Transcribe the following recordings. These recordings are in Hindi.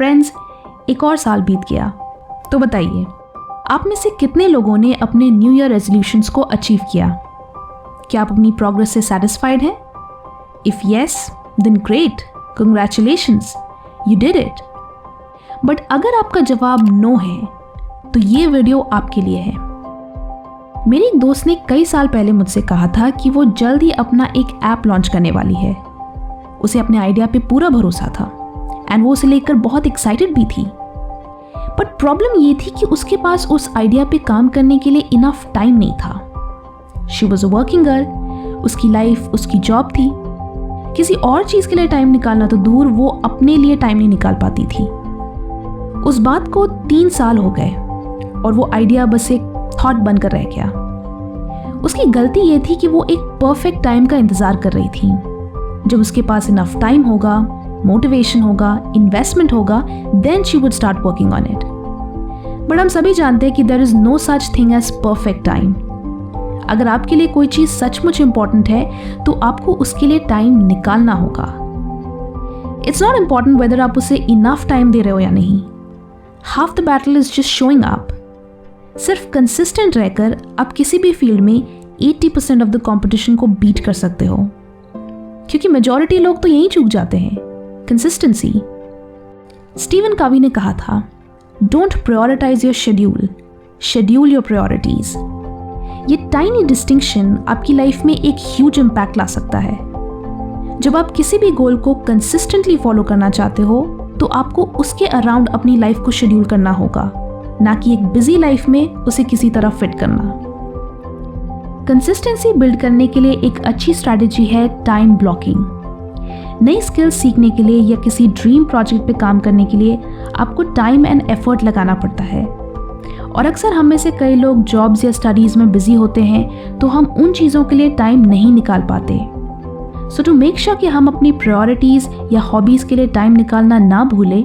फ्रेंड्स, एक और साल बीत गया। तो बताइए, आप में से कितने लोगों ने अपने न्यू ईयर रेजोल्यूशंस को अचीव किया? क्या आप अपनी प्रोग्रेस से सेटिस्फाइड हैं? If yes, then great, congratulations, you did it. But अगर आपका जवाब नो है, तो ये वीडियो आपके लिए है। मेरे एक दोस्त ने कई साल पहले मुझसे कहा था कि वो जल्द ही अपना एक ऐप लॉन्च करने वाली है। उसे अपने आइडिया पे पूरा भरोसा था एंड वो उसे लेकर बहुत एक्साइटेड भी थी। बट प्रॉब्लम ये थी कि उसके पास उस आइडिया पे काम करने के लिए इनफ टाइम नहीं था। She was a working girl, उसकी लाइफ, उसकी जॉब थी। किसी और चीज़ के लिए टाइम निकालना तो दूर, वो अपने लिए टाइम नहीं निकाल पाती थी। उस बात को 3 साल हो गए और वो आइडिया बस एक थॉट बनकर रह गया। उसकी गलती ये थी कि वो एक परफेक्ट टाइम का इंतजार कर रही थी। जब उसके पास इनफ टाइम होगा, मोटिवेशन होगा, इन्वेस्टमेंट होगा, then she would start working on it. But हम सभी जानते हैं कि there is no such thing as perfect time. अगर आपके लिए कोई चीज सचमुच इंपॉर्टेंट है तो आपको उसके लिए टाइम निकालना होगा। इट्स नॉट इंपॉर्टेंट वेदर आप उसे इनफ टाइम दे रहे हो या नहीं। Half the battle is just showing up. सिर्फ कंसिस्टेंट रहकर आप किसी भी फील्ड में 80% ऑफ द कंपटीशन को बीट कर सकते हो, क्योंकि मेजॉरिटी लोग तो यहीं चूक जाते हैं, कंसिस्टेंसी। स्टीवन कवी ने कहा था, don't prioritise your schedule, schedule your priorities. ये टाइनी डिस्टिंक्शन आपकी लाइफ में एक ह्यूज इम्पैक्ट ला सकता है। जब आप किसी भी गोल को कंसिस्टेंटली फॉलो करना चाहते हो तो आपको उसके अराउंड अपनी लाइफ को शेड्यूल करना होगा, ना कि एक बिजी लाइफ में उसे किसी तरह फिट करना। कंसिस्टेंसी बिल्ड करने के लिए एक अच्छी स्ट्रैटेजी है टाइम ब्लॉकिंग। नई स्किल्स सीखने के लिए या किसी ड्रीम प्रोजेक्ट पे काम करने के लिए आपको टाइम एंड एफर्ट लगाना पड़ता है। और अक्सर हम में से कई लोग जॉब्स या स्टडीज़ में बिजी होते हैं तो हम उन चीज़ों के लिए टाइम नहीं निकाल पाते। सो टू मेक श्योर कि हम अपनी प्रायोरिटीज़ या हॉबीज़ के लिए टाइम निकालना ना भूलें,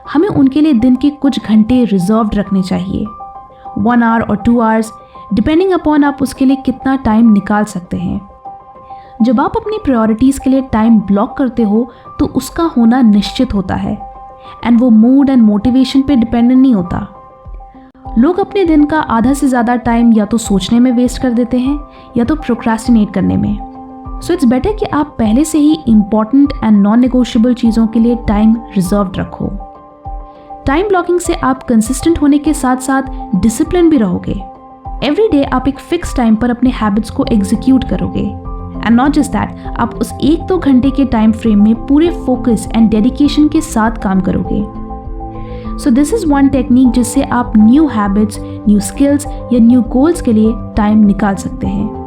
हमें उनके लिए दिन के कुछ घंटे रिजर्व्ड रखने चाहिए। 1 आवर और 2 आवर्स, डिपेंडिंग अपॉन आप उसके लिए कितना टाइम निकाल सकते हैं। जब आप अपनी प्रायोरिटीज़ के लिए टाइम ब्लॉक करते हो तो उसका होना निश्चित होता है एंड वो मूड एंड मोटिवेशन पे डिपेंडेंट नहीं होता। लोग अपने दिन का आधा से ज़्यादा टाइम या तो सोचने में वेस्ट कर देते हैं या तो प्रोक्रास्टिनेट करने में। सो इट्स बेटर कि आप पहले से ही इंपॉर्टेंट एंड नॉन नेगोशिएबल चीज़ों के लिए टाइम रिजर्व्ड रखो। टाइम ब्लॉकिंग से आप कंसिस्टेंट होने के साथ साथ डिसिप्लिन भी रहोगे। एवरी डे आप एक फिक्स टाइम पर अपने हैबिट्स को एग्जीक्यूट करोगे एंड नॉट जस्ट दैट, आप उस 1-2 घंटे के टाइम फ्रेम में पूरे फोकस एंड डेडिकेशन के साथ काम करोगे। So this is one technique जिससे आप न्यू हैबिट्स, न्यू स्किल्स या न्यू गोल्स के लिए टाइम निकाल सकते हैं।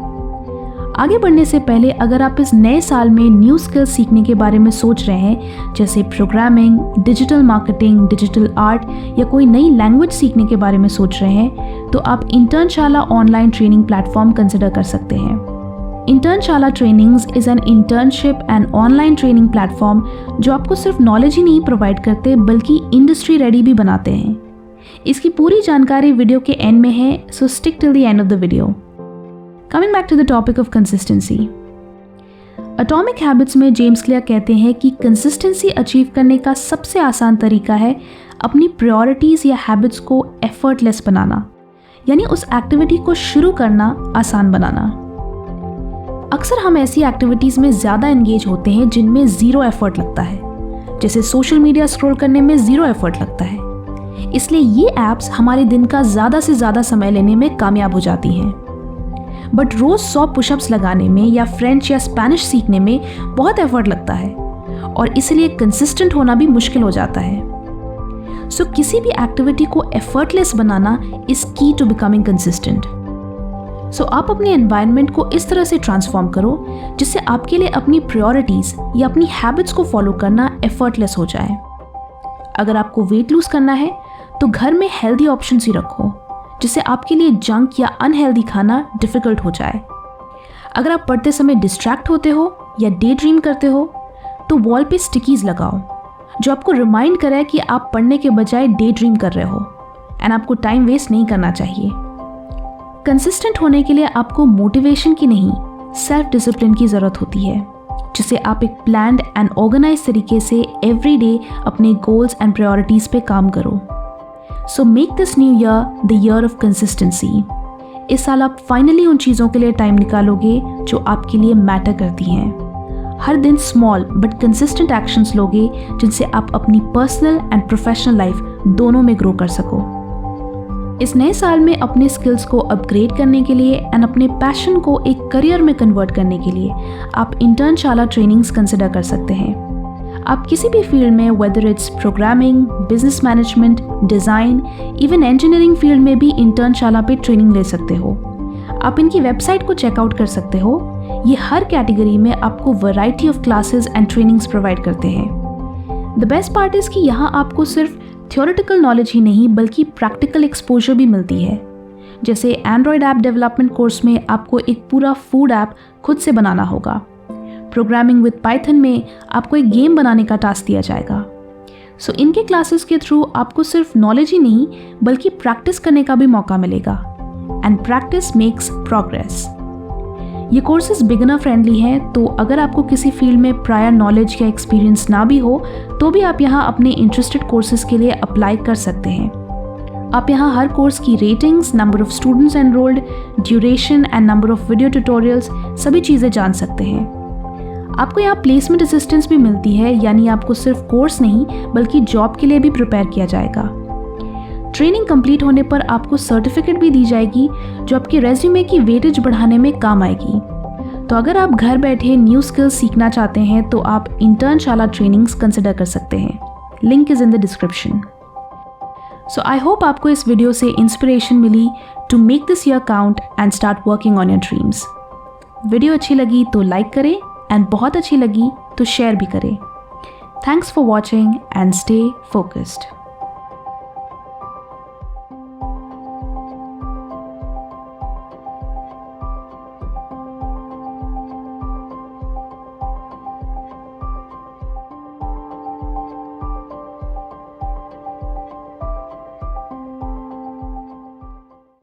आगे बढ़ने से पहले अगर आप इस नए साल में न्यू स्किल्स सीखने के बारे में सोच रहे हैं, जैसे programming, digital marketing, digital art या कोई नई लैंग्वेज सीखने के बारे में सोच रहे हैं, तो आप Internshala online training platform consider कर सकते हैं। Internshala trainings is an internship and online training platform जो आपको सिर्फ नॉलेज ही नहीं प्रोवाइड करते बल्कि इंडस्ट्री रेडी भी बनाते हैं। इसकी पूरी जानकारी वीडियो के एंड में है, सो stick till the end of the video. Coming back to the topic of consistency. Atomic Habits में जेम्स क्लियर कहते हैं कि कंसिस्टेंसी अचीव करने का सबसे आसान तरीका है अपनी प्रायोरिटीज़ या हैबिट्स को एफर्टलेस बनाना, यानी उस एक्टिविटी को शुरू करना आसान बनाना। अक्सर हम ऐसी एक्टिविटीज़ में ज़्यादा एंगेज होते हैं जिनमें ज़ीरो एफर्ट लगता है, जैसे सोशल मीडिया स्क्रॉल करने में ज़ीरो एफर्ट लगता है। इसलिए ये ऐप्स हमारे दिन का ज़्यादा से ज़्यादा समय लेने में कामयाब हो जाती हैं। बट रोज़ 100 पुशअप्स लगाने में या फ्रेंच या स्पेनिश सीखने में बहुत एफर्ट लगता है और इसलिए कंसिस्टेंट होना भी मुश्किल हो जाता है। सो किसी भी एक्टिविटी को एफर्टलेस बनाना इज की टू बिकमिंग कंसिस्टेंट। सो आप अपने एनवायरनमेंट को इस तरह से ट्रांसफॉर्म करो जिससे आपके लिए अपनी प्रायोरिटीज़ या अपनी हैबिट्स को फॉलो करना एफर्टलेस हो जाए। अगर आपको वेट लूज करना है तो घर में हेल्दी ऑप्शंस ही रखो जिससे आपके लिए जंक या अनहेल्दी खाना डिफ़िकल्ट हो जाए। अगर आप पढ़ते समय डिस्ट्रैक्ट होते हो या डे ड्रीम करते हो तो वॉल पे स्टिकीज़ लगाओ जो आपको रिमाइंड करे कि आप पढ़ने के बजाय डे ड्रीम कर रहे हो एंड आपको टाइम वेस्ट नहीं करना चाहिए। कंसिस्टेंट होने के लिए आपको मोटिवेशन की नहीं, सेल्फ डिसिप्लिन की ज़रूरत होती है। जिसे आप एक प्लान्ड एंड ऑर्गेनाइज तरीके से एवरी डे अपने गोल्स एंड प्रायोरिटीज़ पे काम करो। So make this new year the year of consistency. इस साल आप फाइनली उन चीज़ों के लिए टाइम निकालोगे जो आपके लिए मैटर करती हैं। हर दिन स्मॉल बट कंसिस्टेंट एक्शंस लोगे जिनसे आप अपनी पर्सनल एंड प्रोफेशनल लाइफ दोनों में ग्रो कर सको। इस नए साल में अपने स्किल्स को अपग्रेड करने के लिए एंड अपने पैशन को एक करियर में कन्वर्ट करने के लिए आप इंटर्नशाला ट्रेनिंग्स कंसिडर कर सकते हैं। आप किसी भी फील्ड में, whether it's programming, business management, design, even engineering field में भी इंटर्नशाला पे ट्रेनिंग ले सकते हो। आप इनकी वेबसाइट को चेकआउट कर सकते हो। ये हर कैटेगरी में आपको variety of classes and trainings provide करते हैं। द बेस्ट पार्ट इज़ कि यहाँ आपको सिर्फ थ्योरेटिकल नॉलेज ही नहीं बल्कि प्रैक्टिकल एक्सपोजर भी मिलती है। जैसे एंड्रॉयड ऐप डेवलपमेंट कोर्स में आपको एक पूरा फूड ऐप खुद से बनाना होगा। प्रोग्रामिंग विद पाइथन में आपको एक गेम बनाने का टास्क दिया जाएगा। सो इनके क्लासेस के थ्रू आपको सिर्फ नॉलेज ही नहीं बल्कि प्रैक्टिस करने का भी मौका मिलेगा। And practice makes progress. ये कोर्सेज बिगिनर फ्रेंडली हैं, तो अगर आपको किसी फील्ड में प्रायर नॉलेज या एक्सपीरियंस ना भी हो तो भी आप यहाँ अपने इंटरेस्टेड कोर्सेज के लिए अप्लाई कर सकते हैं। आप यहाँ हर कोर्स की ratings, number of students enrolled, duration and number of video tutorials सभी चीज़ें जान सकते हैं। आपको यहाँ प्लेसमेंट असिस्टेंस भी मिलती है, यानी आपको सिर्फ कोर्स नहीं बल्कि जॉब के लिए भी प्रिपेयर किया जाएगा। ट्रेनिंग कंप्लीट होने पर आपको सर्टिफिकेट भी दी जाएगी जो आपके रेज्यूमे की वेटेज बढ़ाने में काम आएगी। तो अगर आप घर बैठे न्यू स्किल्स सीखना चाहते हैं तो आप इंटर्नशाला ट्रेनिंग्स कंसिडर कर सकते हैं। Link is in the description. So I hope आपको इस वीडियो से इंस्पिरेशन मिली to make this year count and start working on your dreams. Video अच्छी लगी तो लाइक करें एंड बहुत अच्छी लगी तो शेयर भी करें। Thanks for watching and stay focused.